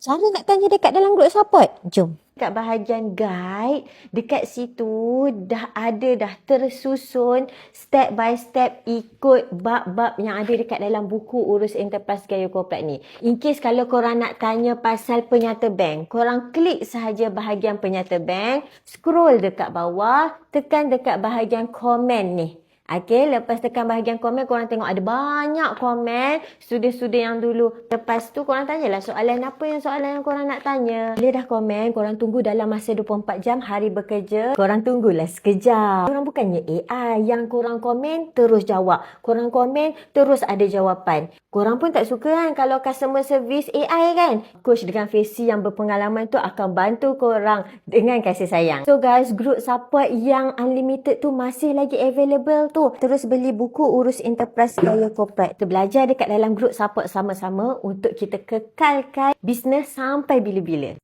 Cara nak tanya dekat dalam group support. Jom. Kat bahagian guide, dekat situ dah tersusun step by step ikut bab-bab yang ada dekat dalam buku Urus Enterprise Gaya Corporate ni. In case kalau korang nak tanya pasal penyata bank, korang klik sahaja bahagian penyata bank, scroll dekat bawah, tekan dekat bahagian komen ni. Okey, lepas tekan bahagian komen, korang tengok ada banyak komen student-student yang dulu. Lepas tu korang tanyalah soalan yang korang nak tanya. Bila dah komen, korang tunggu dalam masa 24 jam hari bekerja. Korang tunggulah sekejap. Korang bukannya AI yang korang komen terus jawab. Korang komen terus ada jawapan. Korang pun tak suka kan kalau customer service AI kan? Coach dengan Facy yang berpengalaman tu akan bantu korang dengan kasih sayang. So guys, group support yang unlimited tu masih lagi available tu. Terus beli buku Urus Enterprise Gaya Corporate. Kita belajar dekat dalam group support sama-sama untuk kita kekalkan bisnes sampai bila-bila.